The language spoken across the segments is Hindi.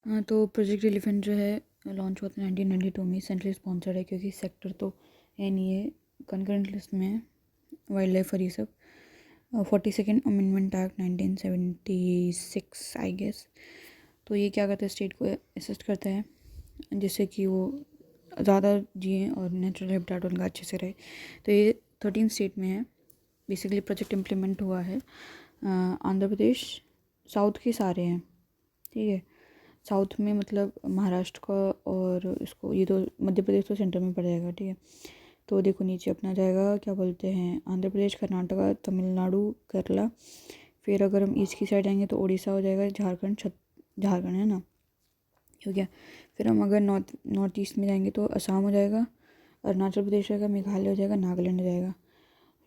हाँ, तो प्रोजेक्ट एलिफेंट जो है लॉन्च हुआ था 1992 में, सेंट्रली स्पॉन्सर्ड है क्योंकि सेक्टर तो है नहीं है, कंकरेंट लिस्ट में है वाइल्ड लाइफ और ये सब। 42nd amendment act 1976 I guess. तो ये क्या करता है, स्टेट को असिस्ट करता है जिससे कि वो ज़्यादा जिए और नेचुरल हैबिटेट उनका अच्छे से रहे। तो ये 13 स्टेट में है बेसिकली प्रोजेक्ट इम्प्लीमेंट हुआ है। आंध्र प्रदेश, साउथ के सारे हैं, ठीक है। साउथ में मतलब महाराष्ट्र का और इसको ये तो मध्य प्रदेश तो सेंटर में पड़ जाएगा, ठीक है। तो देखो नीचे अपना जाएगा क्या बोलते हैं, आंध्र प्रदेश, कर्नाटका, तमिलनाडु, केरला। फिर अगर हम ईस्ट की साइड आएंगे तो उड़ीसा हो जाएगा, झारखंड, झारखंड है ना, ठीक है। फिर हम अगर नॉर्थ ईस्ट में जाएंगे तो असम हो जाएगा, अरुणाचल प्रदेश हो जाएगा, मेघालय हो जाएगा, नागालैंड हो जाएगा,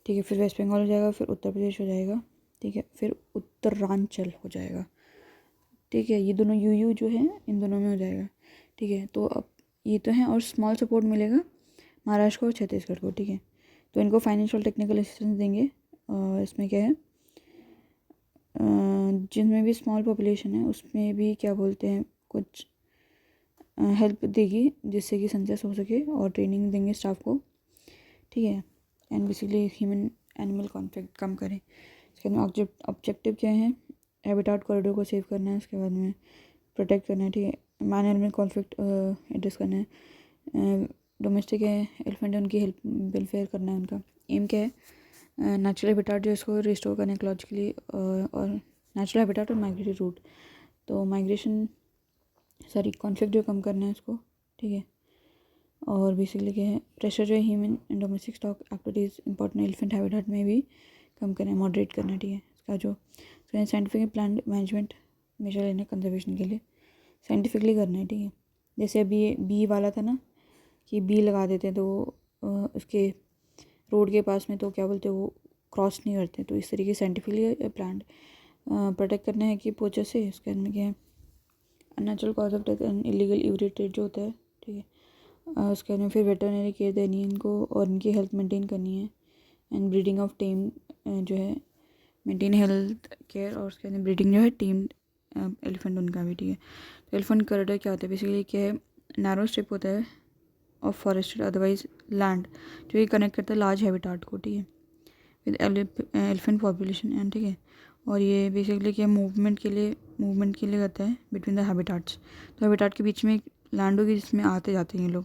ठीक है। फिर वेस्ट बंगाल हो जाएगा, फिर उत्तर प्रदेश हो जाएगा, ठीक है। फिर उत्तरांचल हो जाएगा, ठीक है। ये दोनों यू जो है इन दोनों में हो जाएगा, ठीक है। तो अब ये तो है, और स्मॉल सपोर्ट मिलेगा महाराष्ट्र को और छत्तीसगढ़ को, ठीक है। तो इनको फाइनेंशियल टेक्निकल असिस्टेंस देंगे। इसमें क्या है, जिनमें भी स्मॉल पॉपुलेशन है उसमें भी क्या बोलते हैं कुछ हेल्प देगी जिससे कि सेंसस हो सके, और ट्रेनिंग देंगे स्टाफ को, ठीक है। And basically human animal conflict कम करें। इसके बाद ऑब्जेक्टिव क्या है, हैबिटेट कॉरिडोर को सेव करना है, उसके बाद में प्रोटेक्ट करना है, ठीक है। मैन एनिमल कॉन्फ्लिक्ट एड्रेस करना है। डोमेस्टिक है एलिफेंट है, उनकी हेल्प वेलफेयर करना है। उनका एम क्या है, नेचुरल हैबिटेट जो इसको रिस्टोर करने इकोलॉजिकली, और नेचुरल हैबिटेट और माइग्रेटरी रूट। तो माइग्रेशन सॉरी कॉन्फ्लिक्ट जो कम करना है उसको, ठीक है। और बेसिकली क्या है, प्रेशर जो है human and domestic stock activities important elephant habitat में भी कम करना है, मॉडरेट करना है, ठीक है। इसका जो साइंटिफिक प्लान मैनेजमेंट मेजर लेना है कंजर्वेशन के लिए, साइंटिफिकली करना है, ठीक है। जैसे अभी ये बी वाला था ना, कि बी लगा देते हैं तो उसके रोड के पास में तो क्या बोलते हैं वो क्रॉस नहीं करते, तो इस तरीके साइंटिफिकली प्लान प्रोटेक्ट करना है कि पोचर से। इसके अंदर क्या है, unnatural cause of death and illegal यूरेटेड जो होता है, ठीक है। उसके अंदर फिर वेटरनरी केयर देनी है इनको, और इनकी हेल्थ मेंटेन करनी है। एंड ब्रीडिंग ऑफ टेम जो है मेंटेन हेल्थ केयर, और उसके अंदर ब्रीडिंग जो है टीम एलिफेंट उनका भी, ठीक है। तो एलिफेंट कॉरिडोर क्या होता है, बेसिकली क्या है, नैरो स्ट्रिप होता है ऑफ फॉरेस्टेड अदरवाइज लैंड, जो ये कनेक्ट करता है लार्ज हैबिटेट को, ठीक है, विद एलिफेंट पॉपुलेशन एंड, ठीक है। और ये बेसिकली क्या मूवमेंट के लिए करता है बिटवीन द हैबिटेट्स। तो हैबिटेट के बीच में एक लैंड होगी जिसमें आते जाते हैं ये लोग,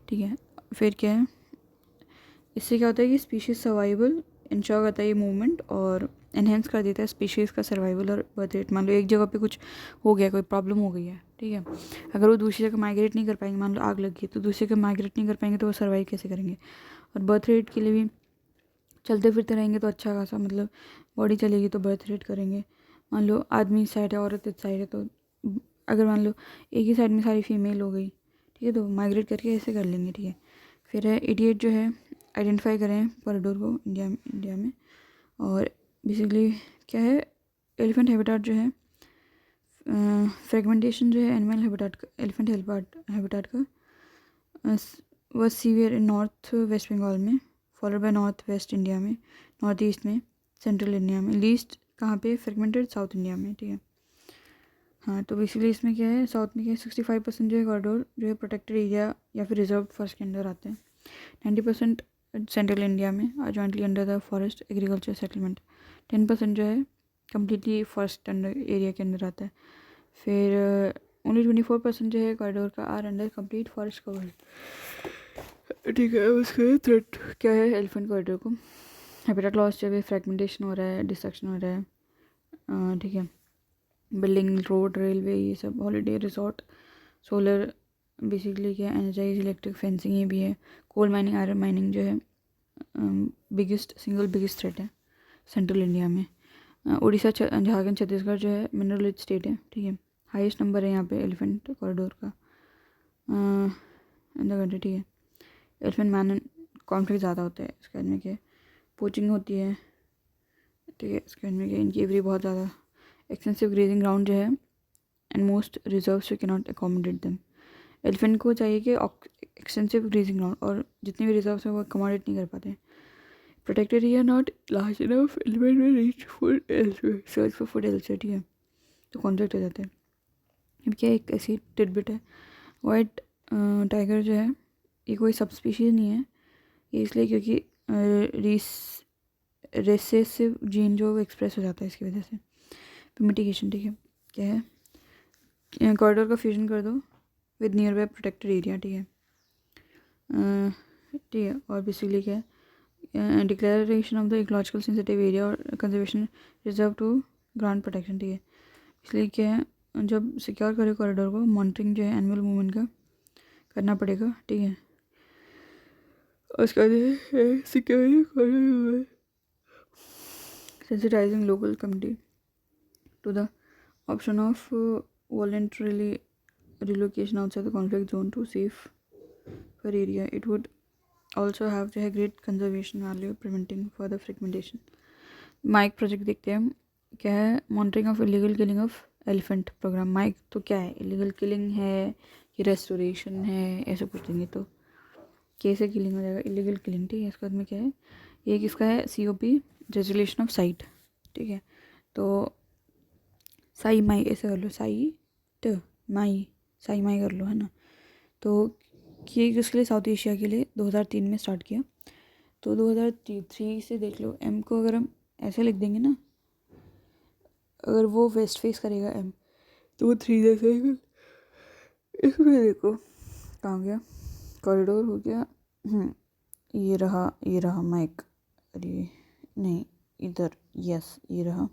ठीक है। फिर क्या है, इससे क्या होता है कि स्पीशीज़ सर्वाइवल इंश्योर करता है ये मूवमेंट, और एनहेंस कर देता है स्पीशीज़ का सर्वाइवल और बर्थ रेट। मान लो एक जगह पे कुछ हो गया, कोई प्रॉब्लम हो गई है, ठीक है, अगर वो दूसरी जगह माइग्रेट नहीं कर पाएंगे, मान लो आग लग गई तो दूसरी जगह माइग्रेट नहीं कर पाएंगे तो वो सर्वाइव कैसे करेंगे। और बर्थ रेट के लिए भी चलते फिरते रहेंगे तो अच्छा खासा मतलब बॉडी चलेगी तो बर्थ रेट करेंगे। मान लो आदमी इस साइड है औरत इस साइड है, तो अगर मान लो एक ही साइड में सारी फीमेल हो गई, ठीक है, तो माइग्रेट करके ऐसे कर लेंगे, ठीक है। फिर है 88 जो है, आइडेंटिफाई करें कॉरिडोर को इंडिया में। और बेसिकली क्या है, एलिफेंट हैबिटेट जो है, फ्रेगमेंटेशन जो है एनिमल हैबिटेट का, एलिफेंट हैबिटेट का वह severe in north west Bengal में, followed by north west India में, नॉर्थ ईस्ट में, सेंट्रल इंडिया में, लीस्ट कहाँ पे फ्रेगमेंटेड साउथ इंडिया में, ठीक है। हाँ, तो बेसिकली इसमें क्या है, साउथ में क्या है, 65% जो है कॉरिडोर जो है प्रोटेक्टेड एरिया या फिर रिजर्व फॉरेस्ट के अंदर आते हैं। 90% सेंट्रल इंडिया में are jointly under the forest agriculture settlement. 10% जो है कम्प्लीटली फॉरेस्ट अंडर एरिया के अंदर आता है। फिर ओनली 24% जो है कॉरिडोर का are under complete forest cover, ठीक है। उसके थ्रेट क्या है एलिफेंट कॉरिडोर को, हैबिटेट लॉस जो है, फ्रेगमेंटेशन हो रहा है, डिस्ट्रक्शन हो रहा है, ठीक है। बिल्डिंग, रोड, रेलवे, ये सब, हॉलीडे रिजॉर्ट, सोलर, बेसिकली क्या एनर्जाइज, इलेक्ट्रिक फेंसिंग, ये भी है। कोल माइनिंग, आयरन माइनिंग जो है सिंगल बिगेस्ट थ्रेट है सेंट्रल इंडिया में। उड़ीसा, झारखंड, छत्तीसगढ़ जो है मिनरल रिच स्टेट है, ठीक है। हाईएस्ट नंबर है यहाँ पे एलिफेंट कॉरिडोर का इन द कंट्री, ठीक है। एलिफेंट मैन कॉन्फ्लिक्ट ज़्यादा होता है इसके अंदर के, पोचिंग होती है, ठीक है। इसके अंदर के इनकी एवरी बहुत ज़्यादा, एक्सटेंसिव ग्रेजिंग ग्राउंड जो है and most reserves you can not accommodate them. Elephant को चाहिए कि एक्सटेंसिव ग्रेजिंग ग्राउंड, और जितने भी रिजर्व्स हैं वो अकोमोडेट नहीं कर पाते। Protected area not large enough, elephant may reach food elsewhere, search for food elsewhere, ठीक है, तो कॉन्फ्लिक्ट हो जाते हैं। अब क्या एक ऐसी टिडबिट है, वाइट टाइगर जो है ये कोई सब स्पीशीज़ नहीं है, ये इसलिए क्योंकि रेसेसिव जीन जो एक्सप्रेस हो जाता है इसकी वजह से। मिटिगेशन, ठीक है, क्या है, कॉरिडोर का फ्यूजन कर दो with nearby protected area, ठीक है, ठीक है। और बेसिकली क्या है, declaration of the ecological sensitive area और conservation reserve to grant protection, ठीक है। इसलिए क्या है, जब सिक्योर करे कॉरिडोर को, मॉनिटरिंग जो है एनुअल मूवमेंट का करना पड़ेगा, ठीक है। उसके बाद security corridor sensitizing local community to the option of voluntarily relocation outside the conflict zone to safer area. It would also have a great conservation value, preventing further fragmentation. MIKE project देखते हैं हम, क्या है, monitoring of illegal killing of elephant programme. MIKE तो क्या है, इलीगल किलिंग है कि रेस्टोरेशन है, ऐसा कुछ देंगे तो कैसे किलिंग हो जाएगा, इलीगल किलिंग, ठीक है। इसके बाद में क्या है, ये किसका है, COP रेजोल्यूशन ऑफ साइट, ठीक है। तो साई माई ऐसे कर लो, साई माई कर लो, है ना। तो ये किसके लिए, साउथ एशिया के लिए 2003 में स्टार्ट किया। तो 2003 से देख लो, M को अगर हम ऐसे लिख देंगे ना, अगर वो वेस्ट फेस करेगा M, तो वो 3 जैसे इसमें देखो कहाँ गया, कॉरिडोर हो गया, ये रहा माइक, अरे नहीं इधर, यस ये रहा,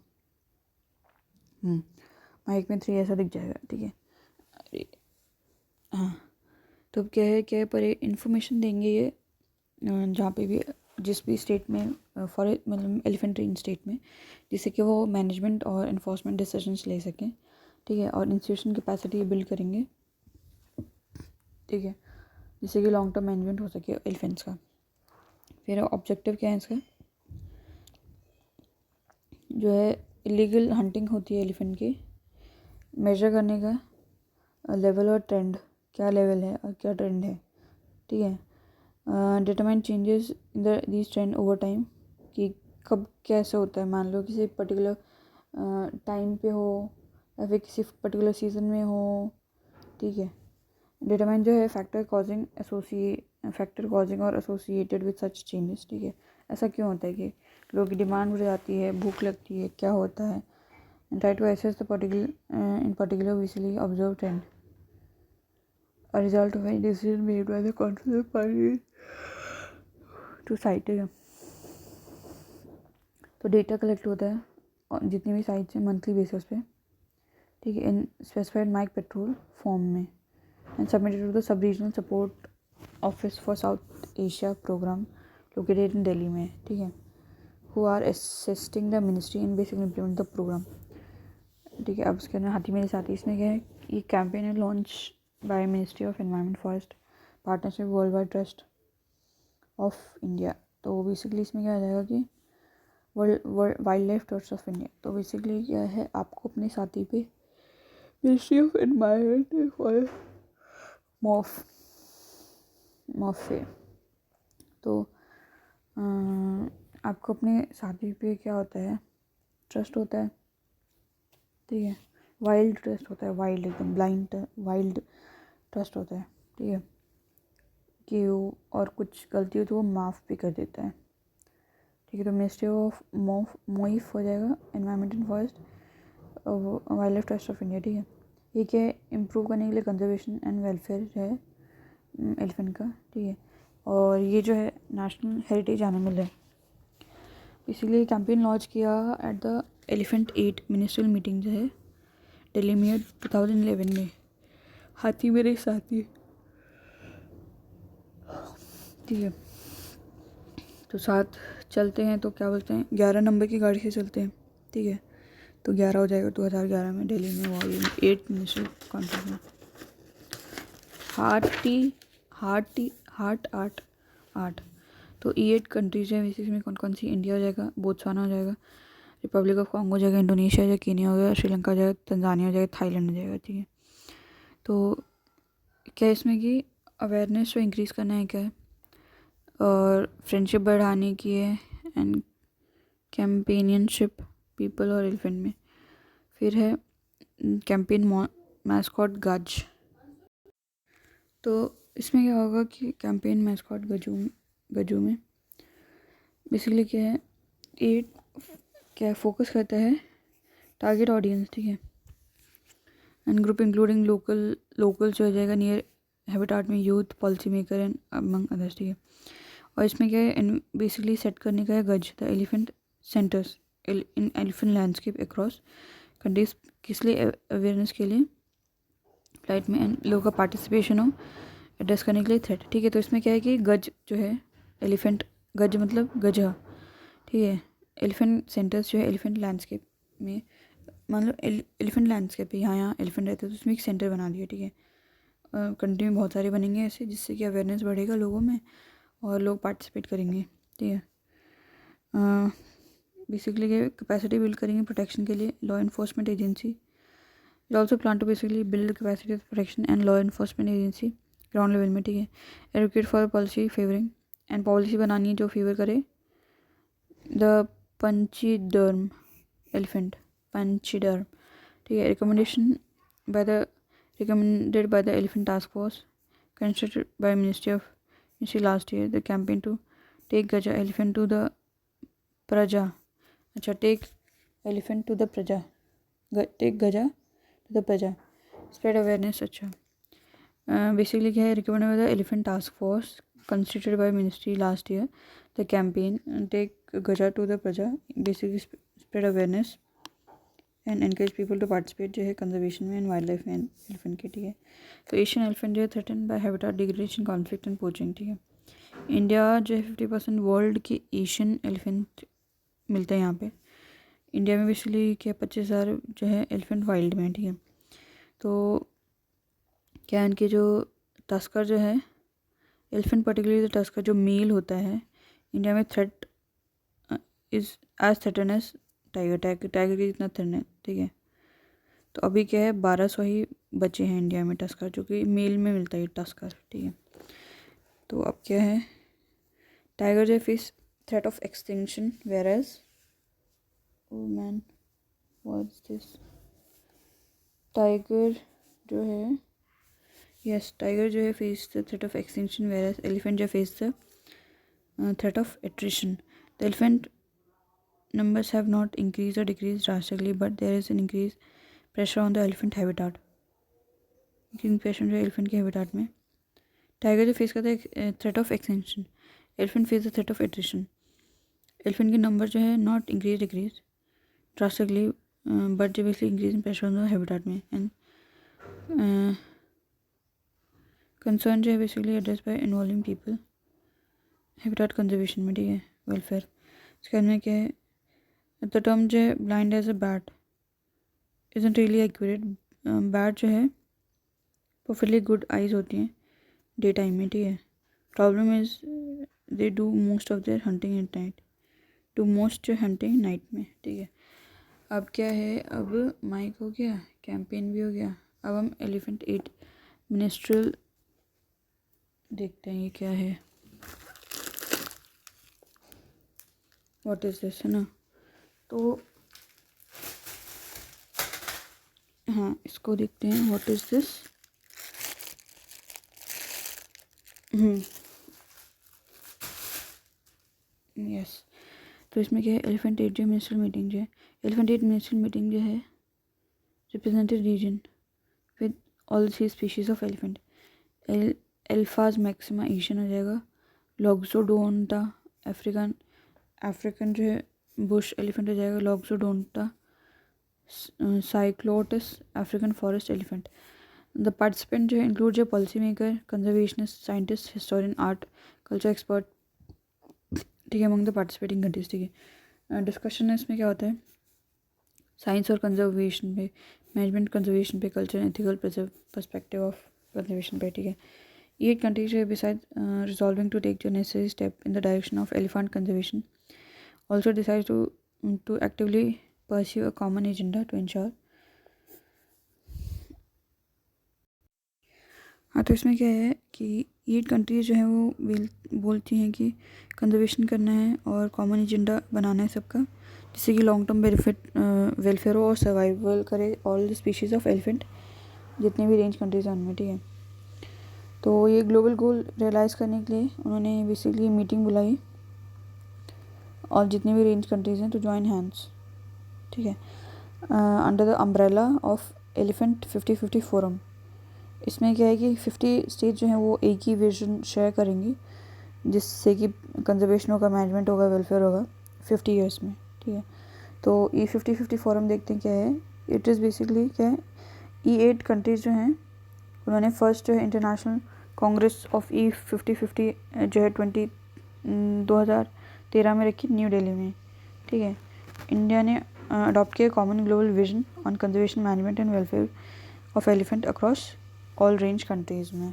माइक में 3 ऐसा दिख जाएगा, ठीक है। अरे हाँ, तो अब क्या है पर इन्फॉर्मेशन देंगे ये जहाँ पे भी, जिस भी स्टेट में फॉरेस्ट मतलब एलिफेंट रेंज स्टेट में, जिससे कि वो मैनेजमेंट और इन्फोर्समेंट डिसीजंस ले सकें, ठीक है। और इंस्टीट्यूशन कैपेसिटी बिल्ड करेंगे, ठीक है, जिससे कि लॉन्ग टर्म मैनेजमेंट हो सके एलिफेंट्स का। फिर ऑब्जेक्टिव क्या है इसका, जो है इलीगल हंटिंग होती है एलिफेंट की, मेजर करने का लेवल और ट्रेंड, क्या लेवल है और क्या ट्रेंड है, ठीक है। Determine changes in this trend over time, कि कब कैसे होता है, मान लो किसी पर्टिकुलर टाइम पे हो या फिर किसी पर्टिकुलर सीजन में हो, ठीक है। डिटरमाइन जो है फैक्टर कॉजिंग और एसोसिएटेड विद सच चेंजेस, ठीक है। ऐसा क्यों होता है कि लोगों की डिमांड बढ़ जाती है, भूख लगती है, क्या होता है, and try to assess the particular visually observed trend, a result of any decision made by the concerned parties to cite है। तो डेटा कलेक्ट होता है और जितनी भी साइट्स हैं मंथली बेसिस पे, ठीक है, in specified MIKE patrol form में, and submitted to the sub regional support office for South Asia programme located in Delhi में, ठीक है, who are assisting the ministry in basically implement the programme, ठीक है। अब उसके अंदर हाथी मेरे साथी, इसमें क्या है, ये कैंपेन है launch by ministry of environment forest partnership world wide trust of India. तो बेसिकली इसमें क्या आ जाएगा कि world wildlife trust of India. तो बेसिकली क्या है, आपको अपने साथी पे ministry of environment forest MoEF है, तो आपको अपने साथी पे क्या होता है, ट्रस्ट होता है, ठीक है। वाइल्ड ट्रस्ट होता है, वाइल्ड एकदम ब्लाइंड वाइल्ड ट्रस्ट होता है, ठीक है, कि वो और कुछ गलती हो तो वो माफ़ भी कर देता है, ठीक है। तो मिनिस्ट्री ऑफ मोइफ हो जाएगा environment and forest wild life trust of India, ठीक है। ये क्या है, इम्प्रूव करने के लिए कंजर्वेशन एंड वेलफेयर है एलिफेंट का, ठीक है। और ये जो है नेशनल हेरिटेज एनिमल है, इसीलिए कैंपेन लॉन्च किया at the elephant 8 ministerial meeting जो है दिल्ली में 2011 में, हाथी मेरे साथी, ठीक है। तो साथ चलते हैं तो क्या बोलते हैं, 11 नंबर की गाड़ी से चलते हैं, ठीक है। तो 11 हो जाएगा 2011 में दिल्ली में वॉल्यूम 8 मिनिस्ट्री कॉन्फ्रेंस में। हार्ट 8। तो E8 कंट्रीज है बेसिकली में, कौन कौन सी, इंडिया हो जाएगा, बोत्सवाना हो जाएगा, रिपब्लिक ऑफ कॉन्गो हो जाएगा, इंडोनेशिया हो जाएगा, कीनिया हो जाएगा, श्रीलंका हो जाएगा, तंजानिया हो जाएगा, थाईलैंड हो जाएगा, ठीक है। तो क्या इसमें कि अवेयरनेस को इंक्रीज़ करना है क्या है, और फ्रेंडशिप बढ़ाने की है, एंड कैम्पेनियनशिप पीपल और एलिफेंट में। फिर है कैंपेन मैस्कॉट गज। तो इसमें क्या होगा कि कैंपेन मैस्कॉट गजू में बेसिकली क्या है, ये क्या फोकस करता है टारगेट ऑडियंस, ठीक है, एंड ग्रुप इंक्लूडिंग लोकल जो हो जाएगा नियर हैबिटाट में, youth, policy maker and among others, ठीक है। और इसमें क्या है, बेसिकली सेट करने का है गज the elephant centres in elephant landscape across countries, किस लिए, अवेयरनेस के लिए, फ्लाइट में, एंड लोगों का पार्टिसिपेशन हो एड्रेस करने के लिए थ्रेट, ठीक है। तो इसमें क्या है कि गज जो है एलिफेंट, गज मतलब गजह, ठीक है। एलिफेंट सेंटर्स जो है एलिफेंट लैंडस्केप में, मान लो एलिफेंट लैंडस्केप है, यहाँ एलिफेंट रहते हैं तो उसमें एक सेंटर बना दिया, ठीक है। कंट्री में बहुत सारे बनेंगे ऐसे, जिससे कि अवेयरनेस बढ़ेगा लोगों में और लोग पार्टिसिपेट करेंगे, ठीक है। बेसिकली कैपेसिटी बिल्ड करेंगे प्रोटेक्शन के लिए, law enforcement agency also plan to basically build capacity of protection and law enforcement agency ground level में, ठीक है। Advocate for policy favouring, and policy बनानी है जो फेवर करे द पंचीडर्म एलिफेंट, पंचीडर्म, ठीक है। recommended by the elephant task force constituted by ministry last year, the campaign to take gaja elephant to the praja, अच्छा, take elephant to the praja, take gaja to the praja, spread awareness, अच्छा। बेसिकली क्या है, recommended by the elephant task force constituted by ministry last year, the campaign take gaja to the praja, basically spread awareness and encourage people to participate जो है कंजर्वेशन में एंड वाइल्ड लाइफ में एलिफेंट के, ठीक है। तो एशियन एलिफेंट जो है threaten by habitat degradation, conflict and poaching, ठीक है। इंडिया जो है 50% वर्ल्ड के एशियन एलिफेंट मिलते हैं यहाँ पे। इंडिया में बेसिकली क्या 25,000 जो है एलिफेंट वाइल्ड में, ठीक है। तो क्या इनके जो टस्कर जो है एलिफेंट पर्टिकुलरली जो टस्कर जो मेल होता है इंडिया में threat is as threaten as tiger की जितना थ्रेट है, ठीक है। तो अभी क्या है 1200 ही बचे हैं इंडिया में टस्कर, जो कि मेल में मिलता है टस्कर, ठीक है। तो अब क्या है, टाइगर जो face threat of extinction whereas, oh man what's this, tiger जो है, यस, टाइगर जो है face the threat of extinction whereas elephant जो face the threat of attrition. The elephant numbers have not increased or decreased drastically, but there is an increased pressure on the elephant habitat, increasing pressure जो elephant के habitat में। टाइगर जो फेस करता है threat of extension, elephant face the threat of attrition. Elephant के नंबर जो है not increase decrease drastically, but जो basically increase in pressure on the habitat में, एंड कंसर्न जो है basically address by involving people habitat conservation में, ठीक है, वेलफेयर। इसके में क्या है, द टर्म जो है blind as a bat isn't really accurate. Bat जो है परफेक्टली गुड आइज होती हैं डे टाइम में, ठीक है। Problem is they do most of their hunting at night, do most जो हंटिंग नाइट में, ठीक है। अब क्या है, अब माइक हो गया, कैंपेन भी हो गया, अब हम एलिफेंट 8 मिनिस्ट्रल देखते हैं ये क्या है, व्हाट इज दिस, है ना। तो हाँ, इसको देखते हैं, व्हाट इज दिस। यस, तो इसमें क्या है, एलिफेंट 8 जो मिनिस्ट्रल मीटिंग जो है, एलिफेंट 8 मिनिस्ट्रल मीटिंग जो है represented region with all 3 species of elephant. Elephas maximus Asian हो जाएगा, लॉक्सोडोंटा अफ्रीकन जो है बुश एलिफेंट हो जाएगा, Loxodonta cyclotis African forest elephant. The participant जो है इंक्लूड जो policy maker, conservationist, scientist, historian, art culture expert, ठीक है, अमंग द पार्टिसिपेटिंग कंट्रीज, ठीक है। डिस्कशन है इसमें क्या होता है, साइंस और कंजर्वेशन पे, मैनेजमेंट कंजर्वेशन पे, culture ethical perspective of conservation पे, ठीक है। 8 countries besides resolving to take the necessary step in the direction of elephant conservation also decide to actively pursue a common agenda to ensure। हाँ, तो इसमें क्या है कि 8 कंट्रीज जो हैं वो बोलती हैं कि कंजर्वेशन करना है और कॉमन एजेंडा बनाना है सबका, जिससे कि लॉन्ग टर्म बेनिफिट वेलफेयर हो और सर्वाइवल करे all the species of elephant जितने भी रेंज कंट्रीज़ हैं उनमें, ठीक है। तो ये ग्लोबल गोल रियलाइज़ करने के लिए उन्होंने बेसिकली मीटिंग बुलाई और जितनी भी रेंज कंट्रीज़ हैं तो जॉइन हैंड्स, ठीक है, under the umbrella of elephant 50-50 forum. इसमें क्या है कि 50 स्टेट जो हैं वो एक ही विजन शेयर करेंगी, जिससे कि कंजर्वेशन होगा, मैनेजमेंट होगा, वेलफेयर होगा 50 ईयर्स में, ठीक है। तो E50-50 फोरम देखते हैं क्या है। इट इज़ बेसिकली क्या है, E8 कंट्रीज़ जो हैं उन्होंने फर्स्ट जो है इंटरनेशनल कांग्रेस ऑफ E50-50 जो है 2013 में रखी न्यू दिल्ली में, ठीक है। इंडिया ने अडॉप्ट किया common global vision on conservation, management and welfare of elephant across all range countries में।